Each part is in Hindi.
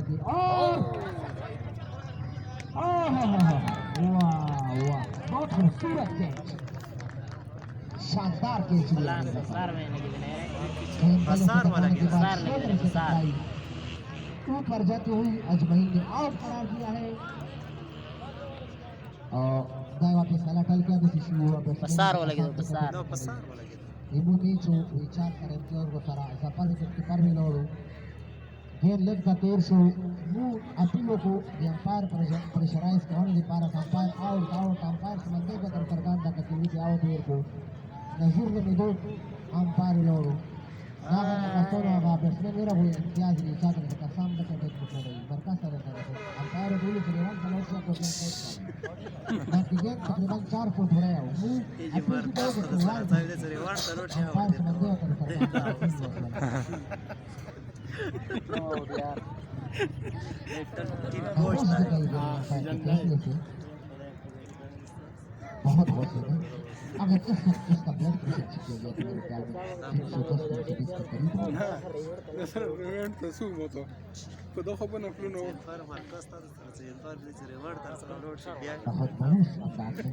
जाती है और वाह वाह बहुत खूबसूरत कैच, शानदार कैच लिया ऊपर जाती हुई अजमैन ने आउट करार दिया है। Dapat salah kali kan di sisi besar lagi tuh, besar. Ibu Micho Richard Karentio Gotara Zapal di Parmiloro Gen leg da terzo mu apilo ko di umpire pressurize kawan di para umpire out umpire sementara terterganda ke kiri di out air ko nazir ne mido umpire loro naga kasoro aga batsman mera wo imtiaz ni cha कर का सामना करने को कर रही बरका सारे umpire dulu sekarang kalau siap को dan tiga taqriban 4 फुट हो रहा है वो apilo को umpire sementara terterganda बहुत बहुत अगर इसका ब्लड प्रेशर चेक किया जाए तो मेरे ख्याल में 310 के करीब होगा। बहुत बहुत अंदाज में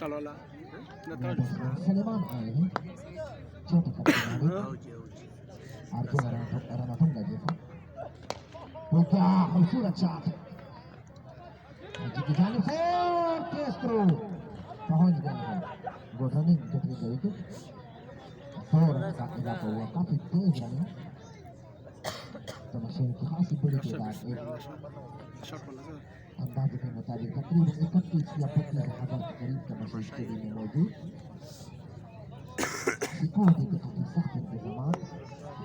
चलो ला सलेमान आए हैं छोटे आरजू रनाथम लगे थे वो क्या खूबसूरत शॉट की जानिब से केस्ट्रो पहुंच गए हैं गोटनिंग कितनी गई थी 2 रन का इजाफा हुआ काफी तेज रन है तो मशीन की खासी बड़ी तादाद अंदाजे के मुताबिक तकरीबन 31 या 32 हजार के करीब का मशीन स्टेडियम में मौजूद सिक्योरिटी के काफी सख्त इंतजाम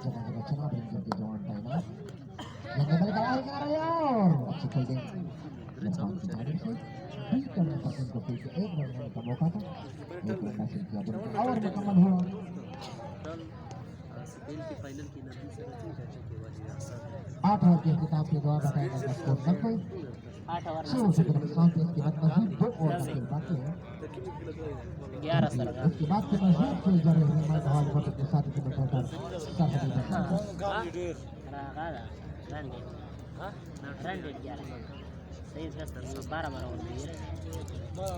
जगह जगह चुनाव इंजन के जवान तैनात जंगल में गवाही कर रहे हैं और अच्छी फील्डिंग लखनऊ की जानिब से 20 रन तक उनको फिर से 1 रन लेने का मौका था एक रन हासिल किया और मुकम्मल हुआ फाइनल की नतीजे से 8 ओवर के इख्तिताम के दौरान बताया गया स्कोर 90 शुरू से नुकसान के इसके बाद मजीद 2 ओवर का खेल बाकी है 11 सर उसके बाद के मजीद खेल जारी रहने में बहाल वक्त के साथ ही बचाकर सही बस 12 और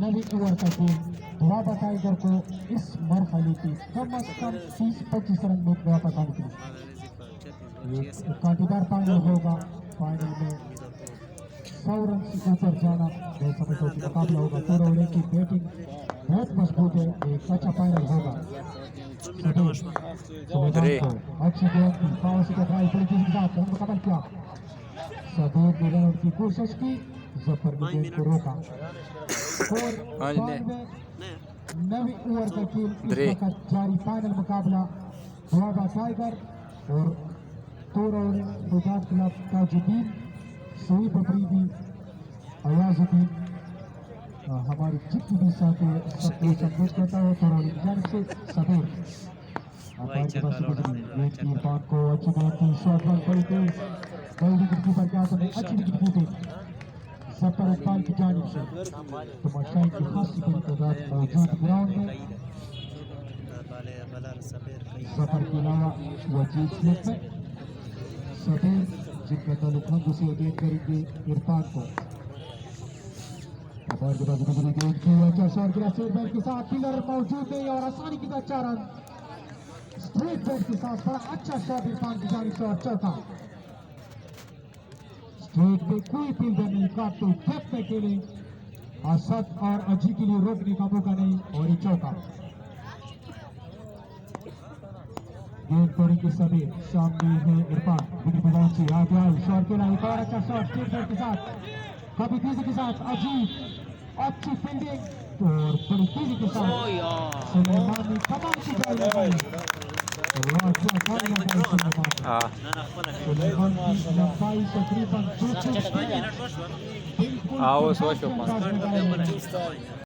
नवी ओवर का गेम दुआबा टाइगर को इस मरहले की कम अज कम 30-25 रन में वापस आने के लिए कांटेदार फाइनल होगा। फाइनल में 100 रन से ऊपर जाना बहुत समझो कि मुकाबला होगा। पूरा ओवर की बैटिंग बहुत मजबूत है, एक अच्छा फाइनल होगा। अच्छी गेंद पावर से टकराई बड़ी तेजी के साथ रन मुकम्मल किया। सबीर ने रन की कोशिश की, जफर ने गेंद को रोका। नवी ओवर का खेल इस वक्त जारी। फाइनल मुकाबला दुआबा टाइगर और तोरौली गुजरात क्लब ताजुद्दीन शहीद अफरीदी अयाजुद्दीन हमारी जितनी भी साथी सबको संबोधित करता है तोरौली की जानिब से सबीर इरफान को अच्छी गेंद थी, शॉट बॉल पड़ी थी, कई विकेट कीपर के हाथों में अच्छी विकेट की थी सफर इकबाल की जानिब से। तो मशाइन की खासी बड़ी तादाद मौजूद ग्राउंड में। सफर के अलावा वजीद स्लिप में सबीर जिनका ताल्लुक हम उसे गेंद करेंगे इरफान को। और के बाद गेंद की अच्छा शॉट गिरा स्ट्रेट बैट के साथ, किलर मौजूद नहीं और आसानी के साथ 4 रन स्ट्रेट बैट के साथ। बड़ा अच्छा शॉट इरफान की जानिब से और चौका। स्ट्रेट पे कोई फील्डर नहीं, काटते फेंकने के लिए असद और अजी के लिए रोकने का मौका नहीं और ये चौका। गेंद पड़ी के सबीर, सामने है इरफान, विकेट पे पहुंची आगे आई शॉट के लिए एक और अच्छा शॉट स्ट्रेट बैट के साथ, काफी तेजी के साथ अजीब अच्छी फील्डिंग और बड़ी तेजी के साथ सुलेमान ने कमाल की बॉल लगाई। हाँ सुलेमान की लंबाई तकरीबन 200 आओ 100 अंदाज लगाए हैं।